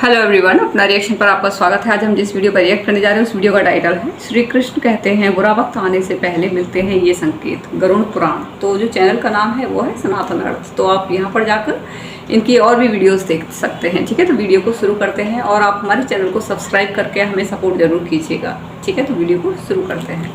Hello everyone, अपना reaction पर आपका स्वागत है। आज हम जिस वीडियो पर रिएक्ट करने जा रहे हैं उस वीडियो का टाइटल है श्री कृष्ण कहते हैं बुरा वक्त आने से पहले मिलते हैं ये संकेत, गरुड़ पुराण। तो जो चैनल का नाम है वो है सनातन अर्थ। तो आप यहाँ पर जाकर इनकी और भी वीडियोस देख सकते हैं। ठीक है, तो वीडियो को शुरू करते हैं और आप हमारे चैनल को सब्सक्राइब करके हमें सपोर्ट जरूर कीजिएगा। ठीक है, तो वीडियो को शुरू करते हैं।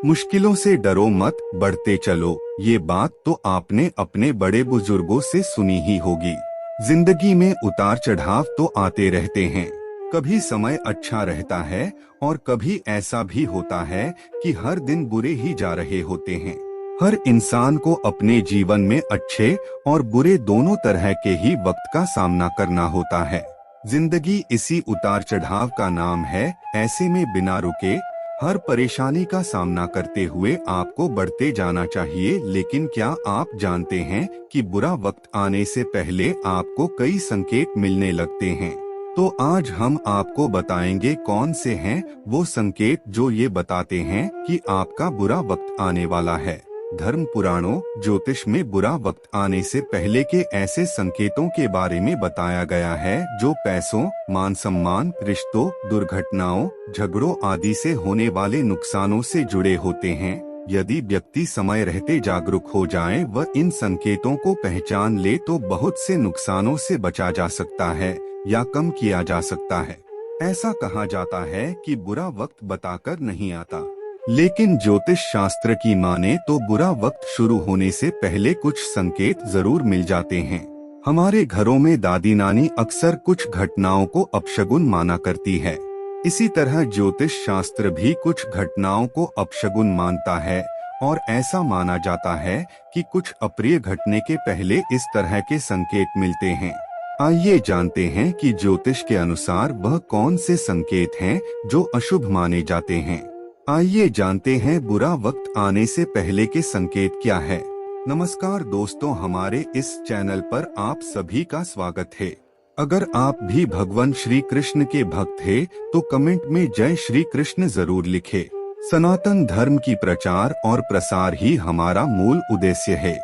मुश्किलों से डरो मत, बढ़ते चलो। ये बात तो आपने अपने बड़े बुजुर्गों से सुनी ही होगी। जिंदगी में उतार चढ़ाव तो आते रहते हैं। कभी समय अच्छा रहता है और कभी ऐसा भी होता है कि हर दिन बुरे ही जा रहे होते हैं। हर इंसान को अपने जीवन में अच्छे और बुरे दोनों तरह के ही वक्त का सामना करना होता है। जिंदगी इसी उतार चढ़ाव का नाम है। ऐसे में बिना रुके हर परेशानी का सामना करते हुए आपको बढ़ते जाना चाहिए। लेकिन क्या आप जानते हैं कि बुरा वक्त आने से पहले आपको कई संकेत मिलने लगते हैं? तो आज हम आपको बताएंगे कौन से हैं वो संकेत जो ये बताते हैं कि आपका बुरा वक्त आने वाला है। धर्म पुराणों, ज्योतिष में बुरा वक्त आने से पहले के ऐसे संकेतों के बारे में बताया गया है जो पैसों, मान सम्मान, रिश्तों, दुर्घटनाओं, झगड़ों आदि से होने वाले नुकसानों से जुड़े होते हैं। यदि व्यक्ति समय रहते जागरूक हो जाए व इन संकेतों को पहचान ले तो बहुत से नुकसानों से बचा जा सकता है या कम किया जा सकता है। ऐसा कहा जाता है कि बुरा वक्त बताकर नहीं आता, लेकिन ज्योतिष शास्त्र की माने तो बुरा वक्त शुरू होने से पहले कुछ संकेत जरूर मिल जाते हैं। हमारे घरों में दादी नानी अक्सर कुछ घटनाओं को अपशगुन माना करती है। इसी तरह ज्योतिष शास्त्र भी कुछ घटनाओं को अपशगुन मानता है और ऐसा माना जाता है कि कुछ अप्रिय घटने के पहले इस तरह के संकेत मिलते हैं। आइए जानते हैं कि ज्योतिष के अनुसार वह कौन से संकेत हैं जो अशुभ माने जाते हैं। आइए जानते हैं बुरा वक्त आने से पहले के संकेत क्या है। नमस्कार दोस्तों, हमारे इस चैनल पर आप सभी का स्वागत है। अगर आप भी भगवान श्री कृष्ण के भक्त हैं तो कमेंट में जय श्री कृष्ण जरूर लिखें। सनातन धर्म की प्रचार और प्रसार ही हमारा मूल उद्देश्य है।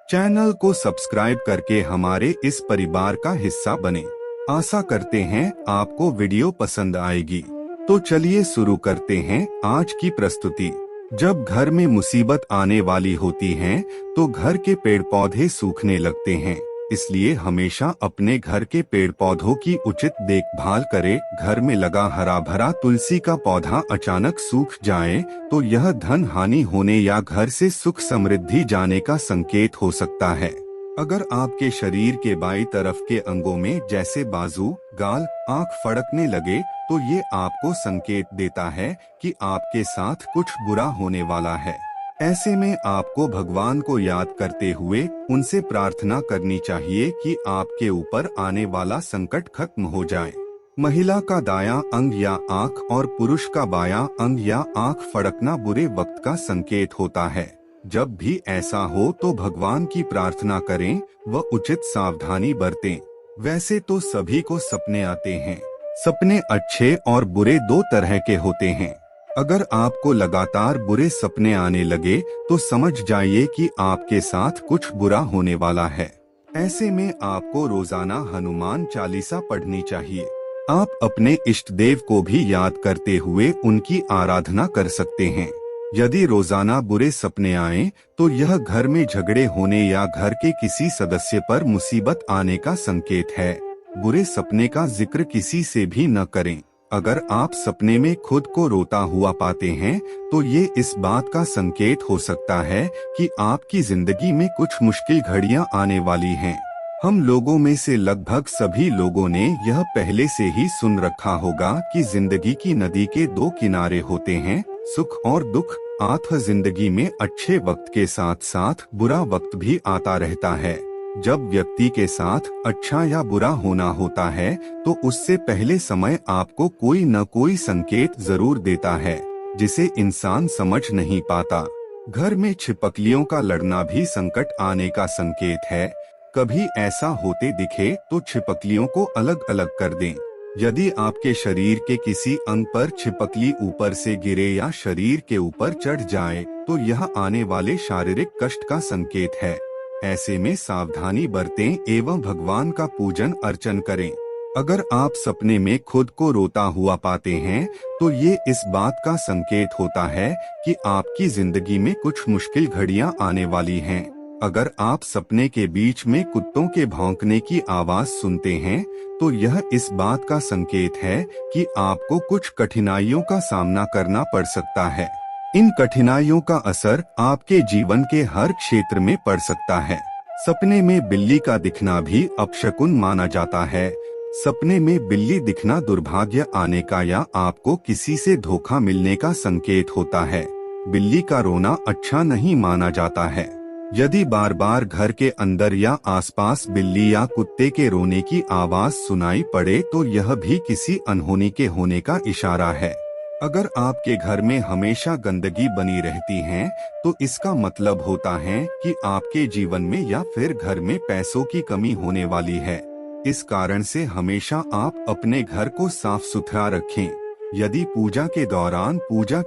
चैनल को सब्सक्राइब करके हमारे इस परिवार का हिस्सा बने। आशा करते हैं आपको वीडियो पसंद आएगी। तो चलिए शुरू करते हैं आज की प्रस्तुति। जब घर में मुसीबत आने वाली होती है तो घर के पेड़ पौधे सूखने लगते हैं। इसलिए हमेशा अपने घर के पेड़ पौधों की उचित देखभाल करें। घर में लगा हरा भरा तुलसी का पौधा अचानक सूख जाए तो यह धन हानि होने या घर से सुख समृद्धि जाने का संकेत हो सकता है। अगर आपके शरीर के बाईं तरफ के अंगों में जैसे बाजू, गाल, आंख फड़कने लगे तो ये आपको संकेत देता है कि आपके साथ कुछ बुरा होने वाला है। ऐसे में आपको भगवान को याद करते हुए उनसे प्रार्थना करनी चाहिए कि आपके ऊपर आने वाला संकट खत्म हो जाए। महिला का दायां अंग या आंख और पुरुष का बायां अंग या आंख फड़कना बुरे वक्त का संकेत होता है। जब भी ऐसा हो तो भगवान की प्रार्थना करें व उचित सावधानी बरतें। वैसे तो सभी को सपने आते हैं। सपने अच्छे और बुरे दो तरह के होते हैं। अगर आपको लगातार बुरे सपने आने लगे तो समझ जाइए कि आपके साथ कुछ बुरा होने वाला है। ऐसे में आपको रोजाना हनुमान चालीसा पढ़नी चाहिए। आप अपने इष्ट देव को भी याद करते हुए उनकी आराधना कर सकते हैं। यदि रोजाना बुरे सपने आए तो यह घर में झगड़े होने या घर के किसी सदस्य पर मुसीबत आने का संकेत है। बुरे सपने का जिक्र किसी से भी न करें। अगर आप सपने में खुद को रोता हुआ पाते हैं तो ये इस बात का संकेत हो सकता है कि आपकी जिंदगी में कुछ मुश्किल घड़ियां आने वाली हैं। हम लोगों में से लगभग सभी लोगों ने यह पहले से ही सुन रखा होगा कि जिंदगी की नदी के दो किनारे होते हैं, सुख और दुख। जिंदगी में अच्छे वक्त के साथ साथ बुरा वक्त भी आता रहता है। जब व्यक्ति के साथ अच्छा या बुरा होना होता है तो उससे पहले समय आपको कोई न कोई संकेत जरूर देता है जिसे इंसान समझ नहीं पाता। घर में छिपकलियों का लड़ना भी संकट आने का संकेत है। कभी ऐसा होते दिखे तो छिपकलियों को अलग अलग कर दें। यदि आपके शरीर के किसी अंग पर छिपकली ऊपर से गिरे या शरीर के ऊपर चढ़ जाए तो यह आने वाले शारीरिक कष्ट का संकेत है। ऐसे में सावधानी बरतें एवं भगवान का पूजन अर्चन करें। अगर आप सपने में खुद को रोता हुआ पाते हैं तो ये इस बात का संकेत होता है कि आपकी जिंदगी में कुछ मुश्किल घड़ियां आने वाली हैं। अगर आप सपने के बीच में कुत्तों के भौंकने की आवाज सुनते हैं तो यह इस बात का संकेत है कि आपको कुछ कठिनाइयों का सामना करना पड़ सकता है। इन कठिनाइयों का असर आपके जीवन के हर क्षेत्र में पड़ सकता है। सपने में बिल्ली का दिखना भी अपशकुन माना जाता है। सपने में बिल्ली दिखना दुर्भाग्य आने का या आपको किसी से धोखा मिलने का संकेत होता है। बिल्ली का रोना अच्छा नहीं माना जाता है। यदि बार बार घर के अंदर या आसपास बिल्ली या कुत्ते के रोने की आवाज सुनाई पड़े तो यह भी किसी अनहोनी के होने का इशारा है। अगर आपके घर में हमेशा गंदगी बनी रहती है तो इसका मतलब होता है कि आपके जीवन में या फिर घर में पैसों की कमी होने वाली है। इस कारण से हमेशा आप अपने घर को साफ सुथरा रखें। यदि पूजा के दौरान पूजा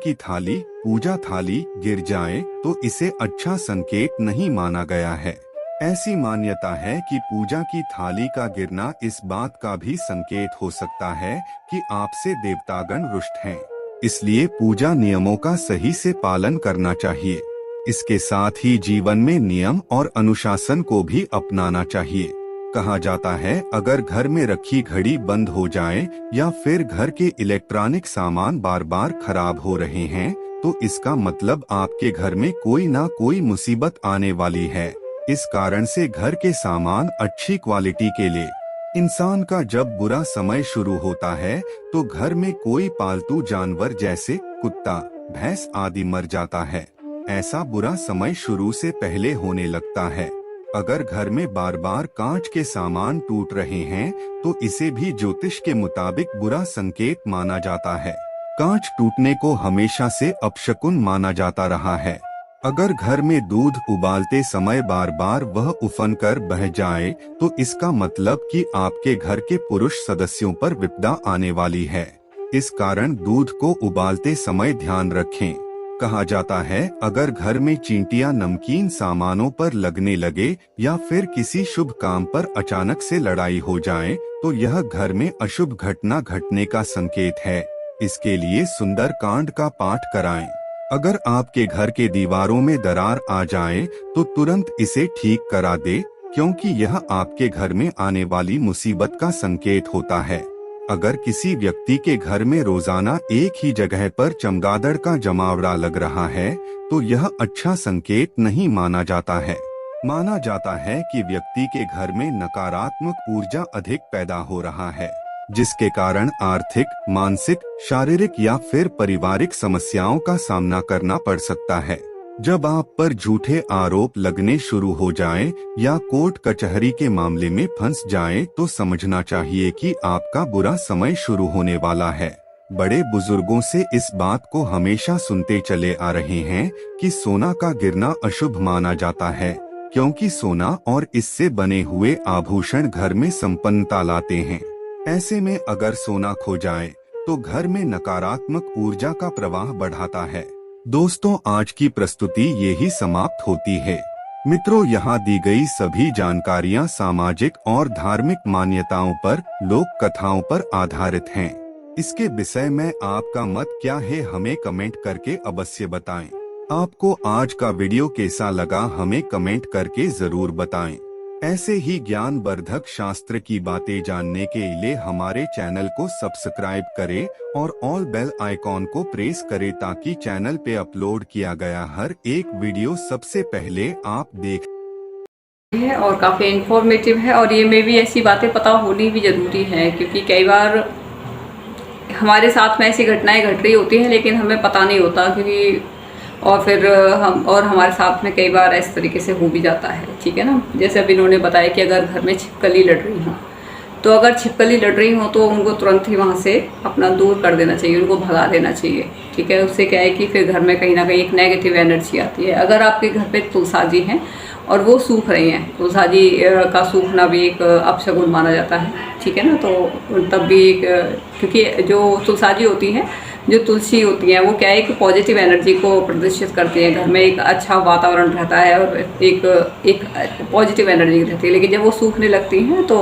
थाली गिर जाए तो इसे अच्छा संकेत नहीं माना गया है। ऐसी मान्यता है कि पूजा की थाली का गिरना इस बात का भी संकेत हो सकता है कि आपसे देवतागण रुष्ट हैं। इसलिए पूजा नियमों का सही से पालन करना चाहिए। इसके साथ ही जीवन में नियम और अनुशासन को भी अपनाना चाहिए। कहा जाता है अगर घर में रखी घड़ी बंद हो जाए या फिर घर के इलेक्ट्रॉनिक सामान बार बार खराब हो रहे हैं तो इसका मतलब आपके घर में कोई ना कोई मुसीबत आने वाली है। इस कारण से घर के सामान अच्छी क्वालिटी के लिए। इंसान का जब बुरा समय शुरू होता है तो घर में कोई पालतू जानवर जैसे कुत्ता, भैंस आदि मर जाता है। ऐसा बुरा समय शुरू से पहले होने लगता है। अगर घर में बार बार कांच के सामान टूट रहे हैं तो इसे भी ज्योतिष के मुताबिक बुरा संकेत माना जाता है। कांच टूटने को हमेशा से अपशकुन माना जाता रहा है। अगर घर में दूध उबालते समय बार बार वह उफन कर बह जाए तो इसका मतलब कि आपके घर के पुरुष सदस्यों पर विपदा आने वाली है। इस कारण दूध को उबालते समय ध्यान रखें। कहा जाता है अगर घर में चींटियां नमकीन सामानों पर लगने लगे या फिर किसी शुभ काम पर अचानक से लड़ाई हो जाए तो यह घर में अशुभ घटना घटने का संकेत है। इसके लिए सुंदर कांड का पाठ कराएं। अगर आपके घर के दीवारों में दरार आ जाए तो तुरंत इसे ठीक करा दे, क्योंकि यह आपके घर में आने वाली मुसीबत का संकेत होता है। अगर किसी व्यक्ति के घर में रोजाना एक ही जगह पर चमगादड़ का जमावड़ा लग रहा है तो यह अच्छा संकेत नहीं माना जाता है। माना जाता है कि व्यक्ति के घर में नकारात्मक ऊर्जा अधिक पैदा हो रहा है, जिसके कारण आर्थिक, मानसिक, शारीरिक या फिर पारिवारिक समस्याओं का सामना करना पड़ सकता है। जब आप पर झूठे आरोप लगने शुरू हो जाएं या कोर्ट कचहरी के मामले में फंस जाएं तो समझना चाहिए कि आपका बुरा समय शुरू होने वाला है। बड़े बुजुर्गों से इस बात को हमेशा सुनते चले आ रहे हैं कि सोना का गिरना अशुभ माना जाता है, क्योंकि सोना और इससे बने हुए आभूषण घर में संपन्नता लाते हैं। ऐसे में अगर सोना खो जाए तो घर में नकारात्मक ऊर्जा का प्रवाह बढ़ाता है। दोस्तों, आज की प्रस्तुति यही समाप्त होती है। मित्रों, यहाँ दी गई सभी जानकारियाँ सामाजिक और धार्मिक मान्यताओं पर, लोक कथाओं पर आधारित हैं। इसके विषय में आपका मत क्या है, हमें कमेंट करके अवश्य बताएं। आपको आज का वीडियो कैसा लगा, हमें कमेंट करके जरूर बताएं। ऐसे ही ज्ञानवर्धक शास्त्र की बातें जानने के लिए हमारे चैनल को सब्सक्राइब करें और ऑल बेल आइकॉन को प्रेस करें ताकि चैनल पे अपलोड किया गया हर एक वीडियो सबसे पहले आप देख है और काफ़ी इंफॉर्मेटिव है। और ये में भी ऐसी बातें पता होनी भी ज़रूरी है, क्योंकि कई बार हमारे साथ में ऐसी घटनाएं घट रही होती हैं लेकिन हमें पता नहीं होता, क्योंकि और फिर हमारे साथ में कई बार इस तरीके से हो भी जाता है। ठीक है ना, जैसे अब इन्होंने बताया कि अगर घर में छिपकली लड़ रही हो तो अगर छिपकली लड़ रही हो तो उनको तुरंत ही वहाँ से अपना दूर कर देना चाहिए, उनको भगा देना चाहिए। ठीक है, उससे क्या है कि फिर घर में कहीं ना कहीं एक नेगेटिव एनर्जी आती है। अगर आपके घर पे तुलसाजी हैं और वो सूख रही हैं, तुलसाजी का सूखना भी एक अपशगुन माना जाता है। ठीक है ना, तो तब भी क्योंकि जो तुलसाजी होती है जो तुलसी होती है वो क्या है कि पॉजिटिव एनर्जी को प्रदर्शित करती है, घर में एक अच्छा वातावरण रहता है और एक पॉजिटिव एनर्जी रहती है। लेकिन जब वो सूखने लगती हैं तो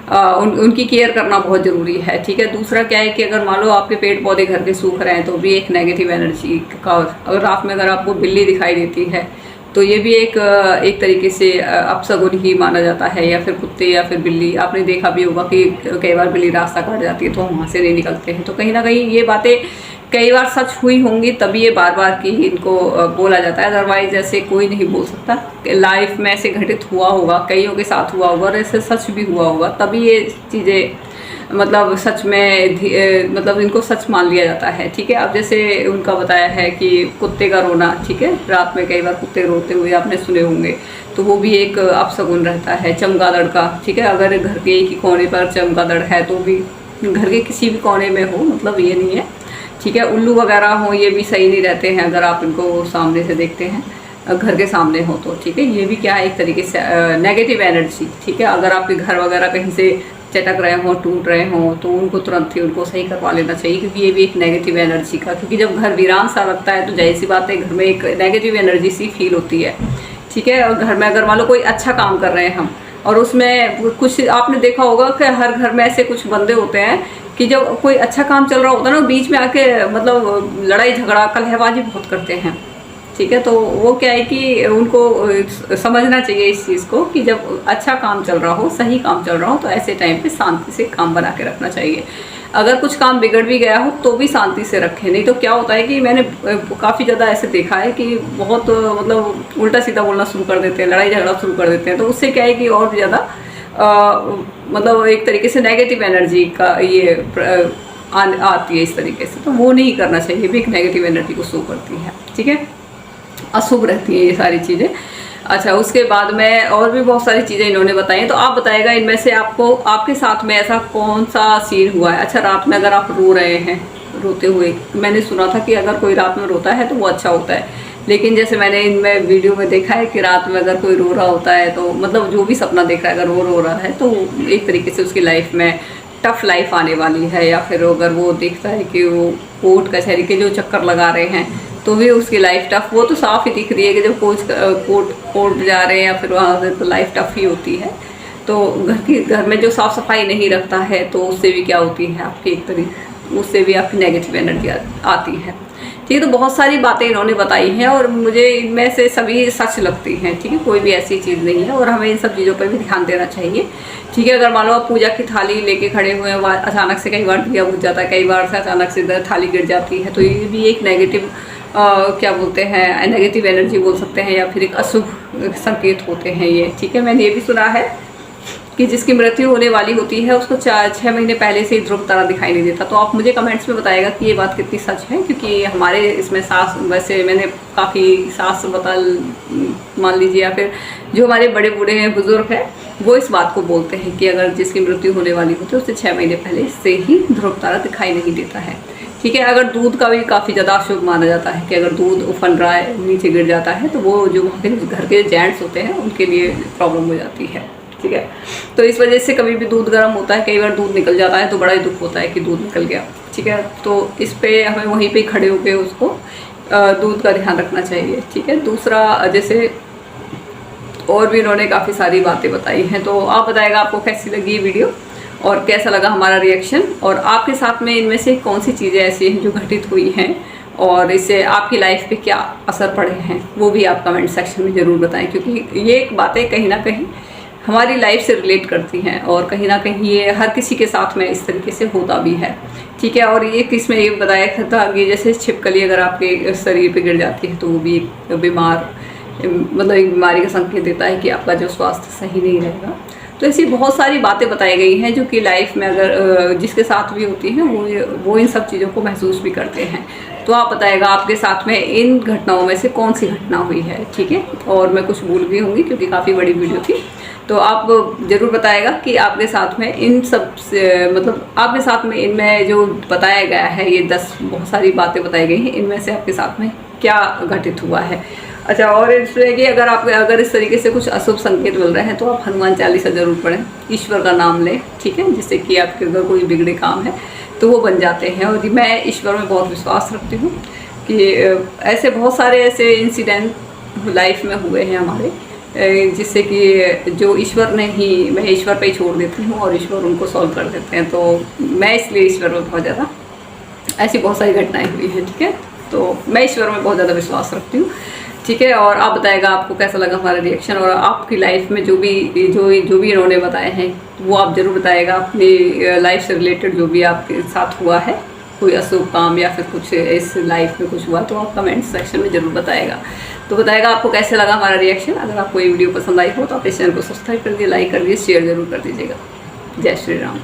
उनकी केयर करना बहुत ज़रूरी है, ठीक है। दूसरा क्या है कि अगर मान लो आपके पेड़ पौधे घर के सूख रहे हैं तो भी एक नेगेटिव एनर्जी का, अगर रात में अगर आपको बिल्ली दिखाई देती है तो ये भी एक तरीके से अपशगुन ही माना जाता है, या फिर कुत्ते या फिर बिल्ली। आपने देखा भी होगा कि कई बार बिल्ली रास्ता काट जाती है तो हम वहाँ से नहीं निकलते हैं, तो कहीं ना कहीं ये बातें कई बार सच हुई होंगी तभी ये बार बार की इनको बोला जाता है, अदरवाइज ऐसे कोई नहीं बोल सकता। लाइफ में ऐसे घटित हुआ होगा, कईयों के साथ हुआ होगा और ऐसे सच भी हुआ होगा, तभी ये चीज़ें मतलब सच में मतलब इनको सच मान लिया जाता है, ठीक है। अब जैसे उनका बताया है कि कुत्ते का रोना, ठीक है, रात में कई बार कुत्ते रोते हुए आपने सुने होंगे, तो वो भी एक अपशगुन रहता है। चमगादड़ का, ठीक है, अगर घर के एक ही कोने पर चमगादड़ है तो भी घर के किसी भी कोने में हो, मतलब ये नहीं है, ठीक है। उल्लू वगैरह हो ये भी सही नहीं रहते हैं अगर आप इनको सामने से देखते हैं, घर के सामने हो तो, ठीक है। ये भी क्या है एक तरीके से नेगेटिव एनर्जी, ठीक है। अगर आपके घर वगैरह कहीं से चटक रहे हों, टूट रहे हों, तो उनको तुरंत ही उनको सही करवा लेना चाहिए, क्योंकि ये भी एक नेगेटिव एनर्जी का, क्योंकि जब घर वीरान सा लगता है तो जाहिर सी बात है घर में एक नेगेटिव एनर्जी सी फील होती है, ठीक है। और घर में अगर मान लो कोई अच्छा काम कर रहे हैं हम और उसमें कुछ आपने देखा होगा कि हर घर में ऐसे कुछ बंदे होते हैं कि जब कोई अच्छा काम चल रहा होता है ना, बीच में आके मतलब लड़ाई झगड़ा कलहबाजी बहुत करते हैं, ठीक है। तो वो क्या है कि उनको समझना चाहिए इस चीज़ को कि जब अच्छा काम चल रहा हो, सही काम चल रहा हो, तो ऐसे टाइम पे शांति से काम बना के रखना चाहिए। अगर कुछ काम बिगड़ भी गया हो तो भी शांति से रखें, नहीं तो क्या होता है कि मैंने काफ़ी ज़्यादा ऐसे देखा है कि बहुत मतलब उल्टा सीधा बोलना शुरू कर देते हैं, लड़ाई झगड़ा शुरू कर देते हैं, तो उससे क्या है कि और भी ज़्यादा मतलब एक तरीके से नेगेटिव एनर्जी का ये आती है इस तरीके से, तो वो नहीं करना चाहिए, भी एक नेगेटिव एनर्जी को शो करती है, ठीक है, अशुभ रहती है ये सारी चीज़ें। अच्छा, उसके बाद में और भी बहुत सारी चीज़ें इन्होंने बताई हैं, तो आप बताइएगा इनमें से आपको आपके साथ में ऐसा कौन सा सीन हुआ है। अच्छा, रात में अगर आप रो रहे हैं, रोते हुए, मैंने सुना था कि अगर कोई रात में रोता है तो वो अच्छा होता है, लेकिन जैसे मैंने इनमें वीडियो में देखा है कि रात में अगर कोई रो रहा होता है तो मतलब जो भी सपना देख रहा है अगर वो रो रहा है तो एक तरीके से उसकी लाइफ में टफ लाइफ आने वाली है, या फिर अगर वो देखता है कि वो कोर्ट कचहरी के जो चक्कर लगा रहे हैं तो भी उसकी लाइफ टफ, वो तो साफ ही दिख रही है कि जब कोर्ट जा रहे हैं या फिर वहाँ से तो लाइफ टफ ही होती है। तो घर में जो साफ़ सफाई नहीं रखता है तो उससे भी क्या होती है आपकी एक तरीके, उससे भी आपकी नेगेटिव एनर्जी आती है, ठीक है। तो बहुत सारी बातें इन्होंने बताई हैं और मुझे इनमें से सभी सच लगती हैं, ठीक है, कोई भी ऐसी चीज़ नहीं है और हमें इन सब चीज़ों पर भी ध्यान देना चाहिए, ठीक है। अगर मान लो आप पूजा की थाली लेके खड़े हुए हैं, अचानक से कई बार दिया बुझ जाता है, कई बार से अचानक से थाली गिर जाती है, तो ये भी एक नेगेटिव क्या बोलते हैं, नेगेटिव एनर्जी बोल सकते हैं या फिर एक अशुभ संकेत होते हैं ये, ठीक है। मैंने ये भी सुना है कि जिसकी मृत्यु होने वाली होती है उसको 6 महीने पहले से ही ध्रुव तारा दिखाई नहीं देता। तो आप मुझे कमेंट्स में बताइएगा कि ये बात कितनी सच है, क्योंकि हमारे इसमें सास, वैसे मैंने काफ़ी सास बता मान लीजिए या फिर जो हमारे बड़े बूढ़े हैं, बुजुर्ग हैं, वो इस बात को बोलते हैं कि अगर जिसकी मृत्यु होने वाली होती है उससे 6 महीने पहले से ही ध्रुव तारा दिखाई नहीं देता है, ठीक है। अगर दूध का भी काफ़ी ज़्यादा अशुभ माना जाता है कि अगर दूध उफन रहा है, नीचे गिर जाता है, तो वो जो वहाँ के घर के जेंट्स होते हैं उनके लिए प्रॉब्लम हो जाती है, ठीक है। तो इस वजह से कभी भी दूध गर्म होता है, कई बार दूध निकल जाता है तो बड़ा ही दुख होता है कि दूध निकल गया, ठीक है। तो इस पे हमें वहीं पे खड़े होकर उसको दूध का ध्यान रखना चाहिए, ठीक है। दूसरा, जैसे और भी इन्होंने काफ़ी सारी बातें बताई हैं, तो आप बताएगा आपको कैसी लगी ये वीडियो और कैसा लगा हमारा रिएक्शन, और आपके साथ में इनमें से कौन सी चीज़ें ऐसी हैं जो घटित हुई हैं और इससे आपकी लाइफ पे क्या असर पड़े हैं, वो भी आप कमेंट सेक्शन में ज़रूर बताएं, क्योंकि ये बातें कहीं ना कहीं हमारी लाइफ से रिलेट करती हैं और कहीं ना कहीं ये हर किसी के साथ में इस तरीके से होता भी है, ठीक है। और ये किसमें ये बताया था कि जैसे छिपकली अगर आपके शरीर पे गिर जाती है तो वो भी बीमार, मतलब एक बीमारी का संकेत देता है कि आपका जो स्वास्थ्य सही नहीं रहेगा। तो ऐसी बहुत सारी बातें बताई गई हैं जो कि लाइफ में अगर जिसके साथ भी होती हैं वो इन सब चीज़ों को महसूस भी करते हैं। तो आप बताएगा आपके साथ में इन घटनाओं में से कौन सी घटना हुई है, ठीक है। और मैं कुछ भूल गई होंगी क्योंकि काफ़ी बड़ी वीडियो थी, तो आप ज़रूर बताएगा कि आपके साथ में इन सब से, मतलब आपके साथ में इनमें जो बताया गया है, ये 10 बहुत सारी बातें बताई गई हैं, इनमें से आपके साथ में क्या घटित हुआ है। अच्छा, और इसमें कि अगर इस तरीके से कुछ अशुभ संकेत मिल रहे हैं तो आप हनुमान चालीसा ज़रूर पढ़ें, ईश्वर का नाम लें, ठीक है, जिससे कि आपके अगर कोई बिगड़े काम है तो वो बन जाते हैं। और मैं ईश्वर में बहुत विश्वास रखती हूँ कि ऐसे बहुत सारे ऐसे इंसिडेंट लाइफ में हुए हैं हमारे, जिससे कि जो ईश्वर ने ही, मैं ईश्वर पे ही छोड़ देती हूँ और ईश्वर उनको सॉल्व कर देते हैं। तो मैं इसलिए ईश्वर में बहुत ज़्यादा, ऐसी बहुत सारी घटनाएं हुई हैं, ठीक है। तो मैं ईश्वर में बहुत ज़्यादा विश्वास रखती हूँ, ठीक है। और आप बताएगा आपको कैसा लगा हमारा रिएक्शन, और आपकी लाइफ में जो भी इन्होंने बताए हैं वो आप ज़रूर बताएगा। अपनी लाइफ से रिलेटेड जो भी आपके साथ हुआ है, कोई अशुभ काम या फिर कुछ इस लाइफ में कुछ हुआ, तो आप कमेंट सेक्शन में ज़रूर बताएगा। तो बताएगा आपको कैसे लगा हमारा रिएक्शन। अगर आपको ये वीडियो पसंद आई हो तो आप इस चैनल को सब्सक्राइब कर दीजिए, लाइक कर दीजिए, शेयर ज़रूर कर दीजिएगा। जय श्री राम।